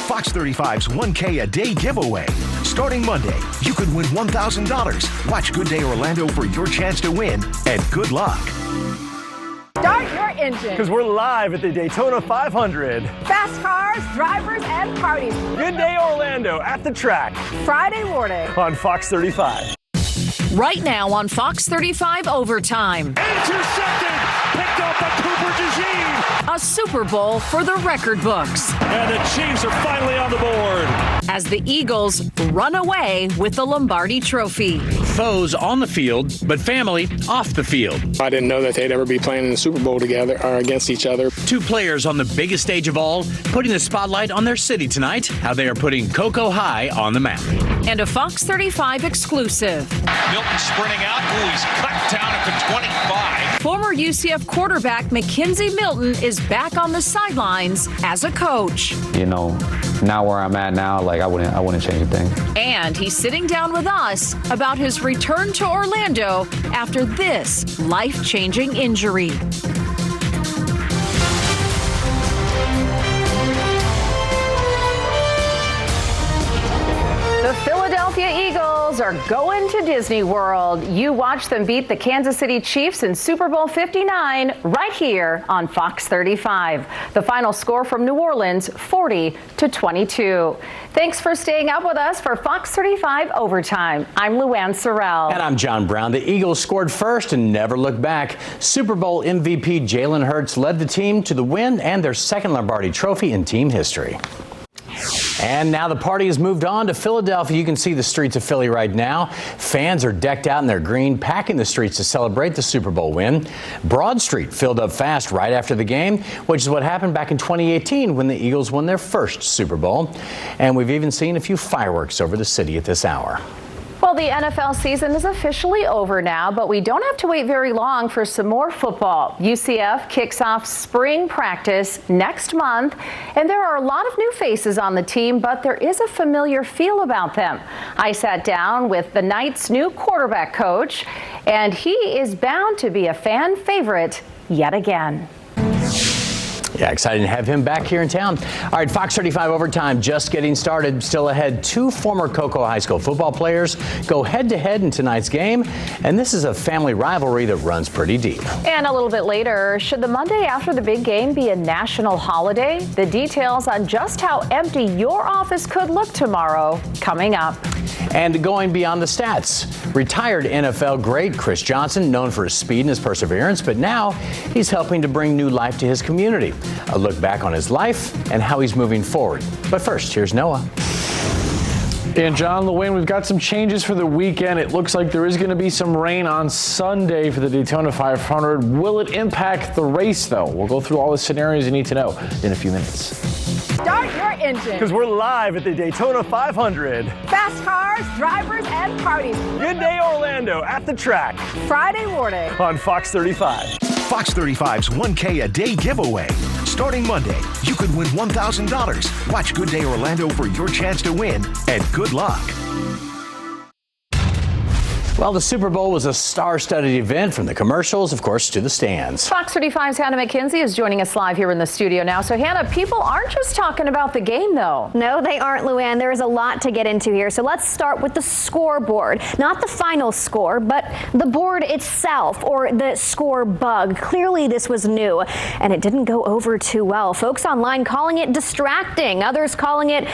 Fox 35's 1K a day giveaway. Starting Monday, you could win $1,000. Watch Good Day Orlando for your chance to win, and good luck. Start your engine. Because we're live at the Daytona 500. Fast cars, drivers, and parties. Good Day Orlando at the track. Friday morning. On Fox 35. Right now on Fox 35 Overtime. Intercepted. Picked up by Cooper DeJean. A Super Bowl for the record books. And the Chiefs are finally on the board. As the Eagles run away with the Lombardi Trophy. Foes on the field, but family off the field. I didn't know that they'd ever be playing in the Super Bowl together or against each other. Two players on the biggest stage of all, putting the spotlight on their city tonight, how they are putting Cocoa High on the map. And a Fox 35 exclusive. Milton sprinting out. Ooh, he's cut down at the 25. Former UCF quarterback Mackenzie Milton is back on the sidelines as a coach. You know, now where I'm at now, like I wouldn't change a thing. And he's sitting down with us about his return to Orlando after this life-changing injury. The Philadelphia Eagles are going to Disney World. You watch them beat the Kansas City Chiefs in Super Bowl 59 right here on Fox 35. The final score from New Orleans, 40-22. Thanks for staying up with us for Fox 35 Overtime. I'm Luann Sorrell. And I'm John Brown. The Eagles scored first and never looked back. Super Bowl MVP Jalen Hurts led the team to the win and their second Lombardi Trophy in team history. And now the party has moved on to Philadelphia. You can see the streets of Philly right now. Fans are decked out in their green, packing the streets to celebrate the Super Bowl win. Broad Street filled up fast right after the game, which is what happened back in 2018 when the Eagles won their first Super Bowl. And we've even seen a few fireworks over the city at this hour. Well, the NFL season is officially over now, but we don't have to wait very long for some more football. UCF kicks off spring practice next month, and there are a lot of new faces on the team, but there is a familiar feel about them. I sat down with the Knights' new quarterback coach, and he is bound to be a fan favorite yet again. Yeah, excited to have him back here in town. All right, Fox 35 Overtime just getting started. Still ahead, two former Cocoa High School football players go head-to-head in tonight's game, and this is a family rivalry that runs pretty deep. And a little bit later, should the Monday after the big game be a national holiday? The details on just how empty your office could look tomorrow coming up. And going beyond the stats, retired NFL great Chris Johnson, known for his speed and his perseverance, but now he's helping to bring new life to his community. A look back on his life and how he's moving forward. But first, here's Noah. And John, Luann, we've got some changes for the weekend. It looks like there is going to be some rain on Sunday for the Daytona 500. Will it impact the race, though? We'll go through all the scenarios you need to know in a few minutes. Start your engine. Because we're live at the Daytona 500. Fast cars, drivers, and parties. Good Day Orlando at the track. Friday morning. On Fox 35. Fox 35's 1K a day giveaway. Starting Monday, you could win $1,000. Watch Good Day Orlando for your chance to win, and good luck. Well, the Super Bowl was a star-studded event, from the commercials, of course, to the stands. Fox 35's Hannah McKenzie is joining us live here in the studio now. So, Hannah, people aren't just talking about the game, though. No, they aren't, Luann. There is a lot to get into here. So let's start with the scoreboard. Not the final score, but the board itself, or the score bug. Clearly, this was new, and it didn't go over too well. Folks online calling it distracting. Others calling it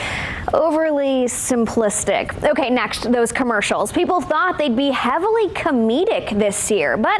overly simplistic. Okay, next, those commercials. People thought they'd be heavily comedic this year, but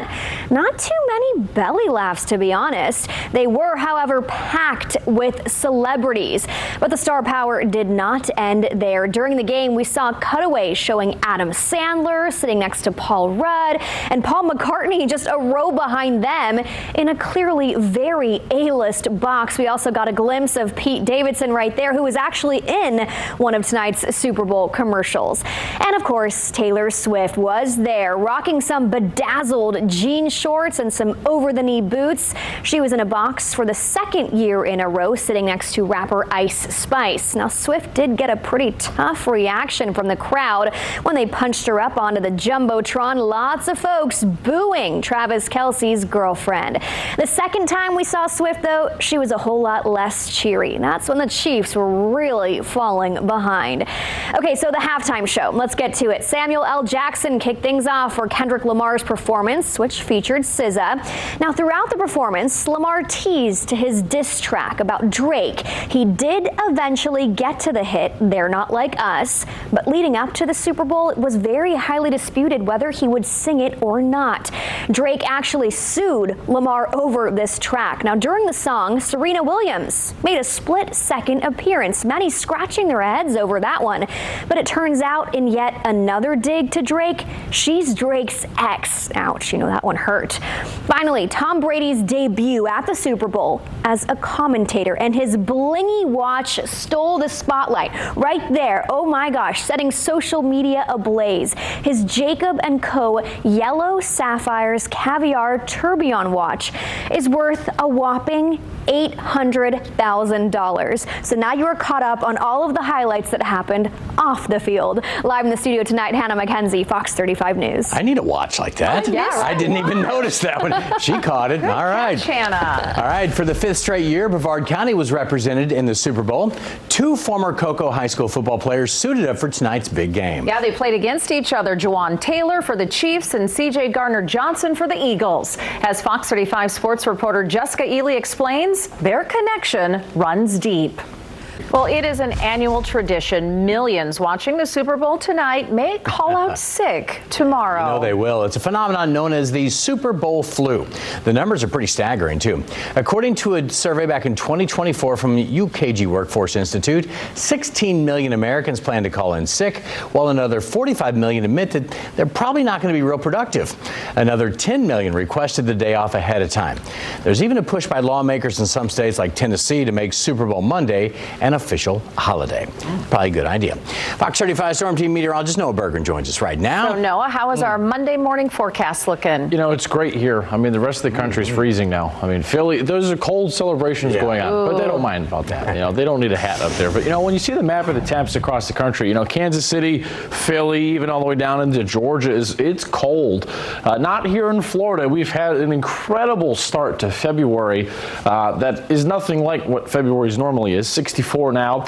not too many belly laughs, to be honest. They were, however, packed with celebrities, but the star power did not end there. During the game, we saw cutaways showing Adam Sandler sitting next to Paul Rudd and Paul McCartney just a row behind them in a clearly very A-list box. We also got a glimpse of Pete Davidson right there, who was actually in one of tonight's Super Bowl commercials. And of course, Taylor Swift was there, rocking some bedazzled jean shorts and some over-the-knee boots. She was in a box for the second year in a row, sitting next to rapper Ice Spice. Now, Swift did get a pretty tough reaction from the crowd when they punched her up onto the Jumbotron. Lots of folks booing Travis Kelce's girlfriend. The second time we saw Swift, though, she was a whole lot less cheery. That's when the Chiefs were really falling behind. Okay, so the halftime show. Let's get to it. Samuel L. Jackson kicked things off for Kendrick Lamar's performance, which featured SZA. Now, throughout the performance, Lamar teased his diss track about Drake. He did eventually get to the hit, They're Not Like Us, but leading up to the Super Bowl, it was very highly disputed whether he would sing it or not. Drake actually sued Lamar over this track. Now, during the song, Serena Williams made a split-second appearance, many scratching their heads over that one. But it turns out, in yet another dig to Drake, she's Drake's ex. Ouch, you know that one hurt. Finally, Tom Brady's debut at the Super Bowl as a commentator, and his blingy watch stole the spotlight right there. Oh my gosh, setting social media ablaze. His Jacob & Co. Yellow Sapphires Caviar Tourbillon watch is worth a whopping $800,000. So now you are caught up on all of the highlights that happened off the field. Live in the studio tonight, Hannah McKenzie, Fox 35 News. I need a watch like that. I didn't even notice that one. She caught it. All right. Hannah. All right. For the 5th straight year, Brevard County was represented in the Super Bowl. 2 former Cocoa High School football players suited up for tonight's big game. Yeah, they played against each other. Juwan Taylor for the Chiefs and C.J. Gardner-Johnson for the Eagles. As Fox 35 sports reporter Jessica Ely explains, their connection runs deep. Well, it is an annual tradition. Millions watching the Super Bowl tonight may call out sick tomorrow. You know they will. It's a phenomenon known as the Super Bowl flu. The numbers are pretty staggering, too. According to a survey back in 2024 from UKG Workforce Institute, 16 million Americans plan to call in sick, while another 45 million admit that they're probably not going to be real productive. Another 10 million requested the day off ahead of time. There's even a push by lawmakers in some states like Tennessee to make Super Bowl Monday an official holiday. Probably a good idea. Fox 35 Storm Team meteorologist Noah Bergeron joins us right now. So Noah, how is our Monday morning forecast looking? You know, it's great here. I mean, the rest of the country is freezing now. I mean, Philly, those are cold celebrations going on, but they don't mind about that. You know, they don't need a hat up there. But, you know, when you see the map of the temps across the country, you know, Kansas City, Philly, even all the way down into Georgia, it's cold. Not here in Florida. We've had an incredible start to February that is nothing like what February's normally is. 64 now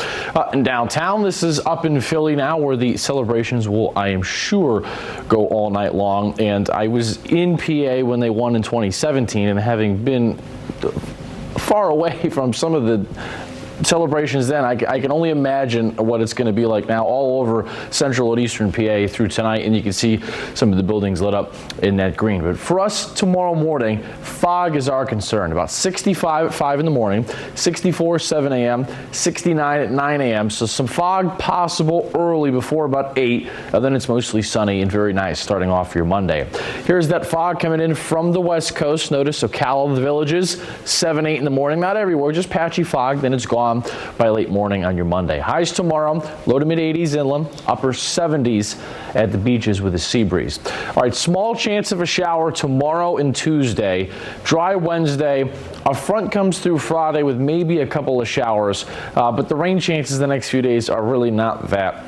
in downtown. This is up in Philly now, where the celebrations will, I am sure, go all night long. And I was in PA when they won in 2017, and having been far away from some of the celebrations then, I can only imagine what it's going to be like now all over central and eastern PA through tonight, and you can see some of the buildings lit up in that green. But for us tomorrow morning, fog is our concern. About 65 at 5 in the morning, 64 7 a.m., 69 at 9 a.m. So some fog possible early before about 8. Then it's mostly sunny and very nice starting off your Monday. Here's that fog coming in from the west coast. Notice Ocala, the Villages, 7, 8 in the morning. Not everywhere, just patchy fog. Then it's gone by late morning on your Monday. Highs tomorrow, low to mid 80s inland, upper 70s at the beaches with a sea breeze. All right, small chance of a shower tomorrow and Tuesday. Dry Wednesday. A front comes through Friday with maybe a couple of showers, but the rain chances the next few days are really not that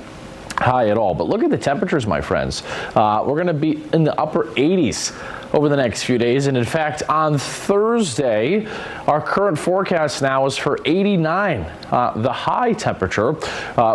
high at all. But look at the temperatures, my friends. We're going to be in the upper 80s over the next few days. And in fact, on Thursday, our current forecast now is for 89, the high temperature,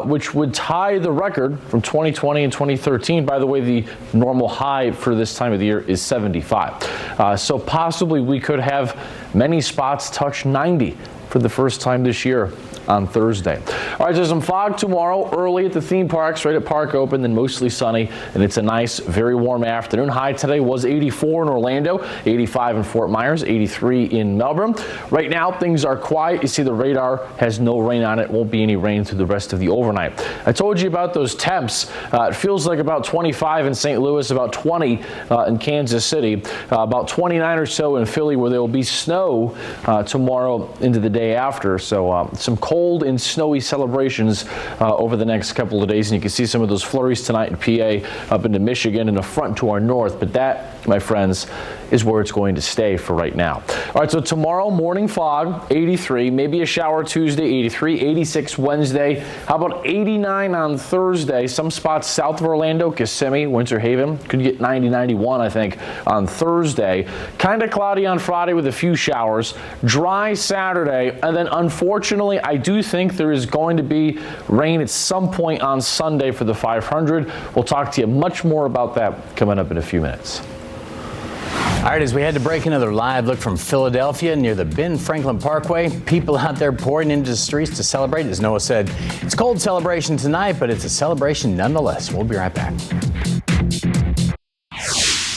which would tie the record from 2020 and 2013. By the way, the normal high for this time of the year is 75. So possibly we could have many spots touch 90 for the first time this year on Thursday. All right, there's some fog tomorrow early at the theme parks, right at Park Open, then mostly sunny, and it's a nice, very warm afternoon. High today was 84 in Orlando, 85 in Fort Myers, 83 in Melbourne. Right now, things are quiet. You see the radar has no rain on it. Won't be any rain through the rest of the overnight. I told you about those temps. It feels like about 25 in St. Louis, about 20 in Kansas City, about 29 or so in Philly, where there will be snow tomorrow into the day after. So some cold cold and snowy celebrations over the next couple of days. And you can see some of those flurries tonight in PA, up into Michigan, and a front to our north. But that, my friends, is where it's going to stay for right now. All right, so tomorrow, morning fog, 83, maybe a shower Tuesday, 83, 86 Wednesday. How about 89 on Thursday? Some spots south of Orlando, Kissimmee, Winter Haven, could get 90, 91, I think, on Thursday. Kind of cloudy on Friday with a few showers. Dry Saturday, and then unfortunately, I do think there is going to be rain at some point on Sunday for the 500. We'll talk to you much more about that coming up in a few minutes. All right, as we had to break another live look from Philadelphia near the Ben Franklin Parkway, people out there pouring into the streets to celebrate. As Noah said, it's a cold celebration tonight, but it's a celebration nonetheless. We'll be right back.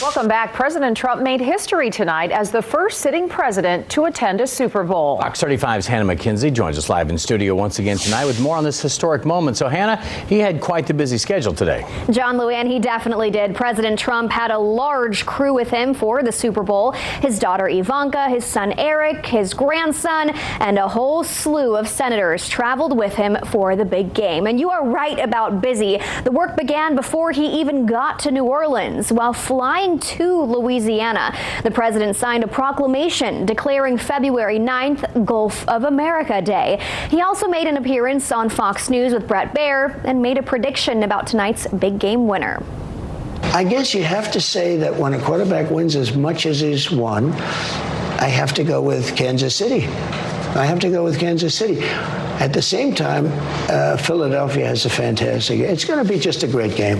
Welcome back. President Trump made history tonight as the first sitting president to attend a Super Bowl. Fox 35's Hannah McKenzie joins us live in studio once again tonight with more on this historic moment. So, Hannah, he had quite the busy schedule today. John Luann, he definitely did. President Trump had a large crew with him for the Super Bowl. His daughter Ivanka, his son Eric, his grandson, and a whole slew of senators traveled with him for the big game. And you are right about busy. The work began before he even got to New Orleans. While flying to Louisiana, the president signed a proclamation declaring February 9th Gulf of America Day. He also made an appearance on Fox News with Bret Baier and made a prediction about tonight's big game winner. I guess you have to say that when a quarterback wins as much as he's won, I have to go with Kansas City. At the same time, Philadelphia has a fantastic. It's going to be just a great game.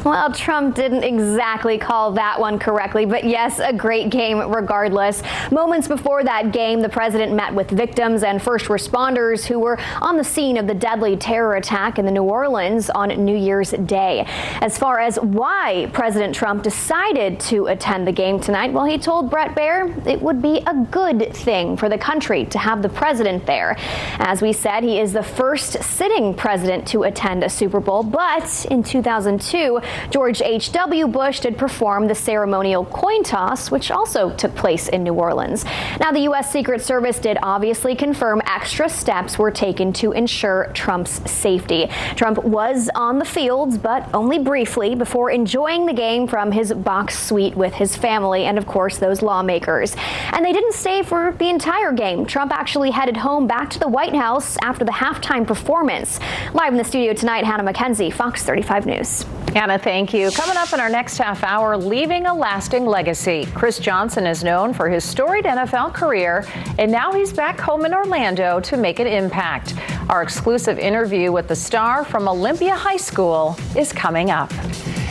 Well, Trump didn't exactly call that one correctly, but yes, a great game regardless. Moments before that game, the president met with victims and first responders who were on the scene of the deadly terror attack in the New Orleans on New Year's Day. As far as why President Trump decided to attend the game tonight, well, he told Bret Baier it would be a good thing for the country to have the president there. As we said, he is the first sitting president to attend a Super Bowl, but in 2002, George H.W. Bush did perform the ceremonial coin toss, which also took place in New Orleans. Now, the U.S. Secret Service did obviously confirm extra steps were taken to ensure Trump's safety. Trump was on the fields, but only briefly, before enjoying the game from his box suite with his family and, of course, those lawmakers. And they didn't stay for the entire game. Trump actually headed home back to the White House after the halftime performance. Live in the studio tonight, Hannah McKenzie, Fox 35 News. Hannah, thank you. Coming up in our next half hour, leaving a lasting legacy. Chris Johnson is known for his storied NFL career, and now he's back home in Orlando to make an impact. Our exclusive interview with the star from Olympia High School is coming up.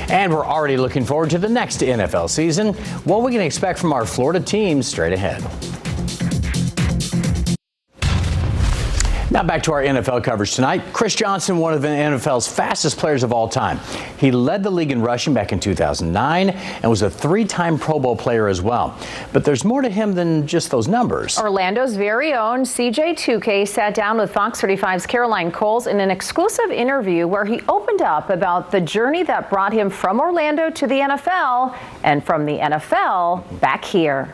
And we're already looking forward to the next NFL season. What we can expect from our Florida team straight ahead. Now back to our NFL coverage tonight. Chris Johnson, one of the NFL's fastest players of all time. He led the league in rushing back in 2009 and was a three-time Pro Bowl player as well. But there's more to him than just those numbers. Orlando's very own CJ 2K sat down with Fox 35's Caroline Coles in an exclusive interview where he opened up about the journey that brought him from Orlando to the NFL and from the NFL back here.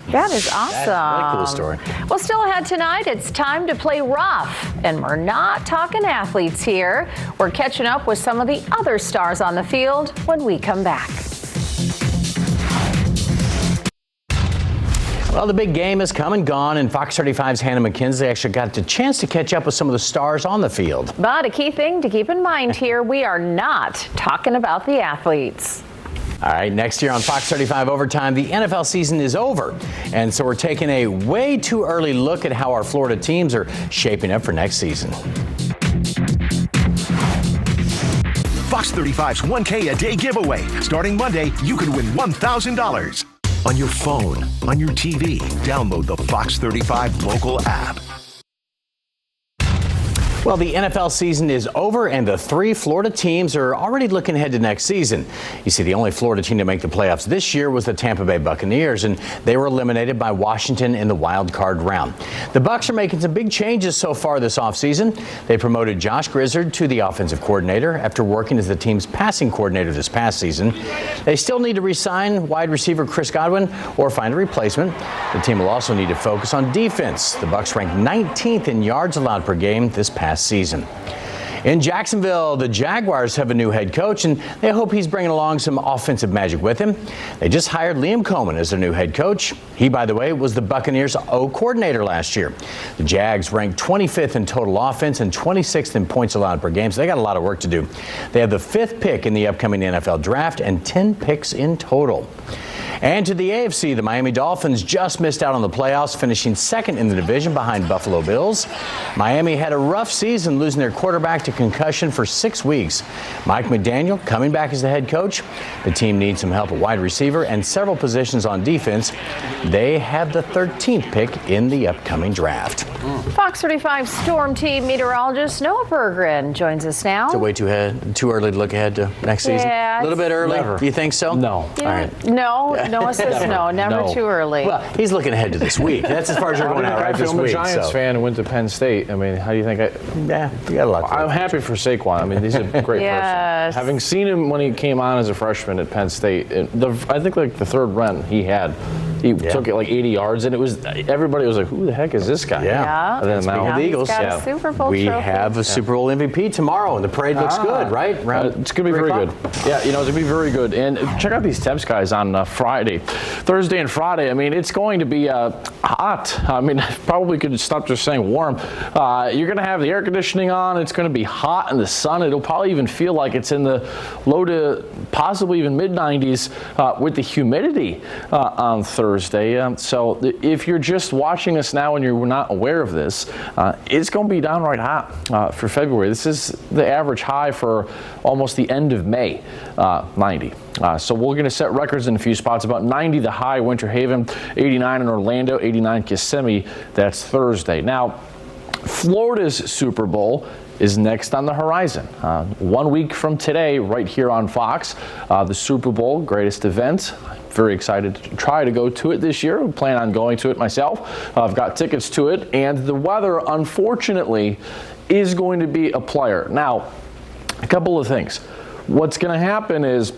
That is awesome. That's a really cool story. Well, still ahead tonight, it's time to play rough. And we're not talking athletes here. We're catching up with some of the other stars on the field when we come back. Well, the big game has come and gone, and Fox 35's Hannah McKenzie actually got the chance to catch up with some of the stars on the field. But a key thing to keep in mind here, we are not talking about the athletes. All right, next year on Fox 35 Overtime, the NFL season is over. And so we're taking a way too early look at how our Florida teams are shaping up for next season. Fox 35's 1K a day giveaway. Starting Monday, you could win $1,000. On your phone, on your TV, download the Fox 35 local app. Well, the NFL season is over, and the 3 Florida teams are already looking ahead to next season. You see, the only Florida team to make the playoffs this year was the Tampa Bay Buccaneers, and they were eliminated by Washington in the wild card round. The Bucs are making some big changes so far this offseason. They promoted Josh Grizzard to the offensive coordinator after working as the team's passing coordinator this past season. They still need to re-sign wide receiver Chris Godwin or find a replacement. The team will also need to focus on defense. The Bucs ranked 19th in yards allowed per game this past season. In Jacksonville, the Jaguars have a new head coach, and they hope he's bringing along some offensive magic with him. They just hired Liam Coleman as their new head coach. He, by the way, was the Buccaneers' O coordinator last year. The Jags ranked 25th in total offense and 26th in points allowed per game, so they got a lot of work to do. They have the 5th pick in the upcoming NFL draft and 10 picks in total. And to the AFC, the Miami Dolphins just missed out on the playoffs, finishing 2nd in the division behind Buffalo Bills. Miami had a rough season, losing their quarterback to concussion for 6 weeks. Mike McDaniel coming back as the head coach. The team needs some help at wide receiver and several positions on defense. They have the 13th pick in the upcoming draft. Fox 35 Storm Team meteorologist Noah Berggren joins us now. Is it way too early to look ahead to next season? Yeah, A little bit early? Never. Do you think so? No. All right. No, Noah says no, never too early. Well, he's looking ahead to this week. That's as far as you're going out right this week. I'm a Giants fan and went to Penn State. I mean, how do you think Yeah, you got a lot to I'm happy for Saquon. I mean, he's a great Yes. person. Having seen him when he came on as a freshman at Penn State, I think like the 3rd run he had, he took it like 80 yards, and it was everybody was like, "Who the heck is this guy?" Yeah. And then Now the Eagles. he's got a Super Bowl We trophy. have a Super Bowl MVP tomorrow, and the parade looks good, right? It's going to be very good. Yeah, it's going to be very good. And check out these temps, guys, on Friday. Thursday and Friday, I mean, it's going to be hot. I mean, probably could stop just saying warm. You're going to have the air conditioning on. It's going to be hot in the sun. It'll probably even feel like it's in the low to possibly even mid-90s with the humidity on Thursday. So if you're just watching us now and you're not aware of this, it's going to be downright hot for February. This is the average high for almost the end of May, 90. So we're going to set records in a few spots. About 90 the high, Winter Haven, 89 in Orlando, 89 Kissimmee. That's Thursday. Now, Florida's Super Bowl is next on the horizon. 1 week from today, right here on Fox, the Super Bowl, greatest event. Very excited to try to go to it this year. I plan on going to it myself. I've got tickets to it, and the weather, unfortunately, is going to be a player. Now, a couple of things. What's going to happen is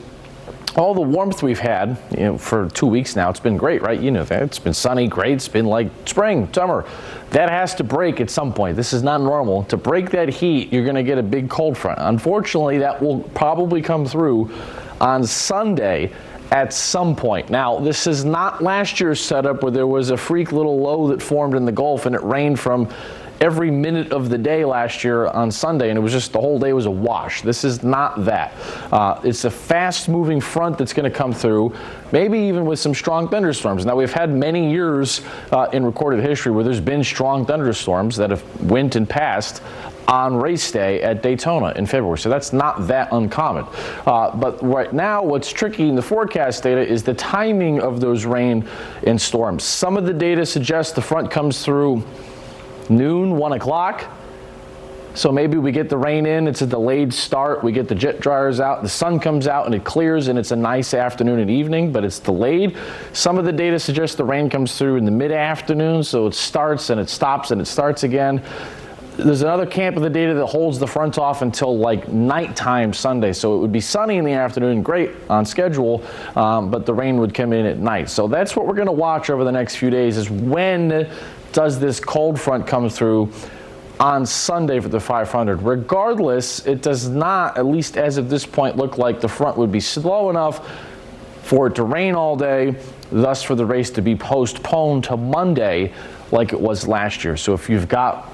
all the warmth we've had, for 2 weeks now, it's been great, right? You know that. It's been sunny, great. It's been like spring, summer. That has to break at some point. This is not normal. To break that heat, you're going to get a big cold front. Unfortunately, that will probably come through on Sunday at some point. Now, this is not last year's setup where there was a freak little low that formed in the Gulf and it rained from every minute of the day last year on Sunday, and it was just the whole day was a wash. This is not that. It's a fast-moving front that's going to come through, maybe even with some strong thunderstorms. Now, we've had many years in recorded history where there's been strong thunderstorms that have went and passed on race day at Daytona in February. So that's not that uncommon. But right now, what's tricky in the forecast data is the timing of those rain and storms. Some of the data suggests the front comes through noon, 1 o'clock. So maybe we get the rain in, it's a delayed start, we get the jet dryers out, the sun comes out and it clears and it's a nice afternoon and evening, but it's delayed. Some of the data suggests the rain comes through in the mid-afternoon, so it starts and it stops and it starts again. There's another camp of the data that holds the front off until like nighttime Sunday. So it would be sunny in the afternoon, great on schedule, but the rain would come in at night. So that's what we're going to watch over the next few days is when does this cold front come through on Sunday for the 500. Regardless, it does not, at least as of this point, look like the front would be slow enough for it to rain all day, thus for the race to be postponed to Monday like it was last year. So if you've got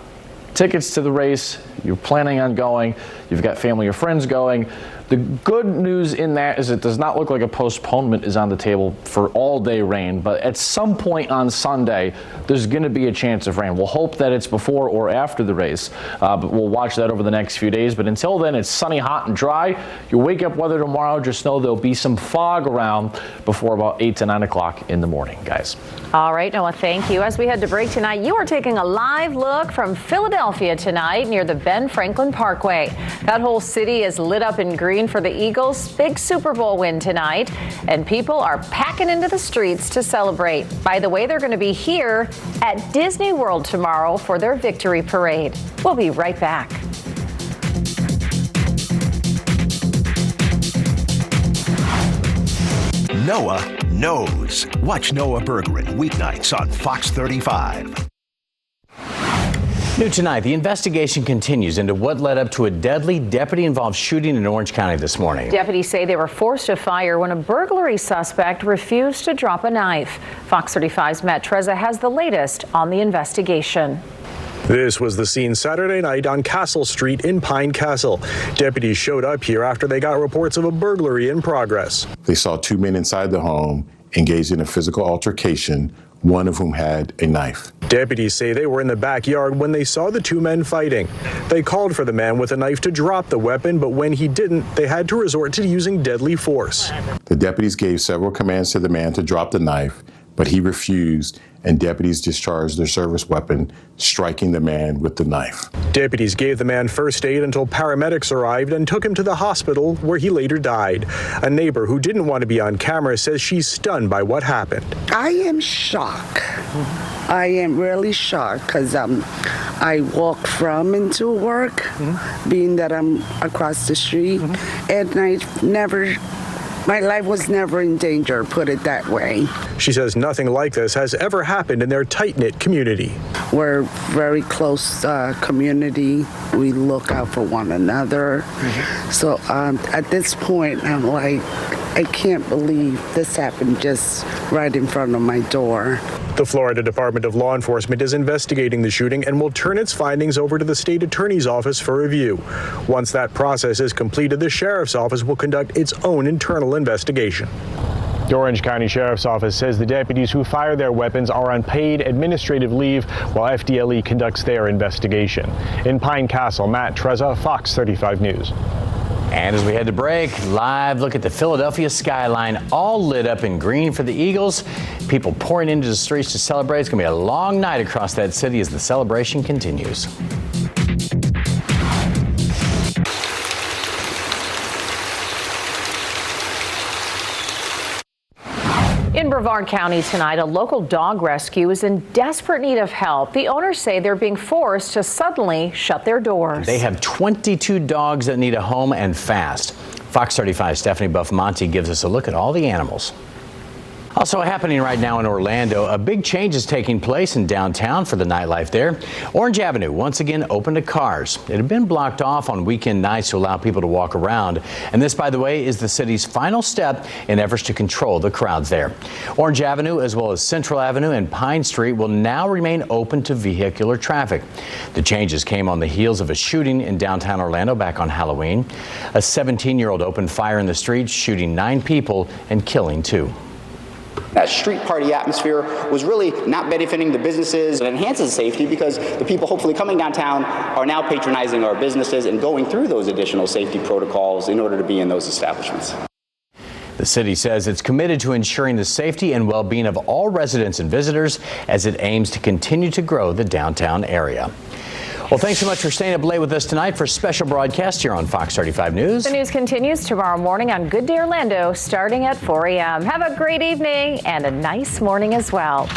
tickets to the race, you're planning on going, you've got family or friends going, The good news in that is it does not look like a postponement is on the table for all-day rain, but at some point on Sunday, there's going to be a chance of rain. We'll hope that it's before or after the race, but we'll watch that over the next few days. But until then, it's sunny, hot, and dry. Your wake-up weather tomorrow, just know there'll be some fog around before about 8 to 9 o'clock in the morning, guys. All right, Noah, thank you. As we head to break tonight, you are taking a live look from Philadelphia tonight near the Ben Franklin Parkway. That whole city is lit up in green for the Eagles' big Super Bowl win tonight, and people are packing into the streets to celebrate. By the way, they're going to be here at Disney World tomorrow for their victory parade. We'll be right back. Noah knows. Watch Noah Bergeron weeknights on Fox 35. New tonight, the investigation continues into what led up to a deadly deputy-involved shooting in Orange County this morning. Deputies say they were forced to fire when a burglary suspect refused to drop a knife. Fox 35's Matt Trezza has the latest on the investigation. This was the scene Saturday night on Castle Street in Pine Castle. Deputies showed up here after they got reports of a burglary in progress. They saw two men inside the home engaged in a physical altercation, one of whom had a knife. Deputies say they were in the backyard when they saw the two men fighting. They called for the man with a knife to drop the weapon, but when he didn't, they had to resort to using deadly force. The deputies gave several commands to the man to drop the knife, but he refused, and deputies discharged their service weapon, striking the man with the knife. Deputies gave the man first aid until paramedics arrived and took him to the hospital, where he later died. A neighbor who didn't want to be on camera says she's stunned by what happened. I am shocked. I am really shocked because I walk from and to work, being that I'm across the street, and my life was never in danger, put it that way. She says nothing like this has ever happened in their tight-knit community. We're a very close community. We look out for one another. So at this point, I'm like, I can't believe this happened just right in front of my door. The Florida Department of Law Enforcement is investigating the shooting and will turn its findings over to the state attorney's office for review. Once that process is completed, the sheriff's office will conduct its own internal investigation. The Orange County Sheriff's Office says the deputies who fire their weapons are on paid administrative leave while FDLE conducts their investigation. In Pine Castle, Matt Trezza, Fox 35 News. And as we head to break, live look at the Philadelphia skyline, all lit up in green for the Eagles. People pouring into the streets to celebrate. It's going to be a long night across that city as the celebration continues. In Brevard County tonight, a local dog rescue is in desperate need of help. The owners say they're being forced to suddenly shut their doors. They have 22 dogs that need a home, and fast. Fox 35's Stephanie Buff-Monty gives us a look at all the animals. Also happening right now in Orlando, a big change is taking place in downtown for the nightlife there. Orange Avenue once again open to cars. It had been blocked off on weekend nights to allow people to walk around. And this, by the way, is the city's final step in efforts to control the crowds there. Orange Avenue, as well as Central Avenue and Pine Street, will now remain open to vehicular traffic. The changes came on the heels of a shooting in downtown Orlando back on Halloween. A 17-year-old opened fire in the streets, shooting 9 people and killing 2. That street party atmosphere was really not benefiting the businesses. It enhances safety because the people hopefully coming downtown are now patronizing our businesses and going through those additional safety protocols in order to be in those establishments. The city says it's committed to ensuring the safety and well-being of all residents and visitors as it aims to continue to grow the downtown area. Well, thanks so much for staying up late with us tonight for a special broadcast here on Fox 35 News. The news continues tomorrow morning on Good Day Orlando starting at 4 a.m. Have a great evening and a nice morning as well.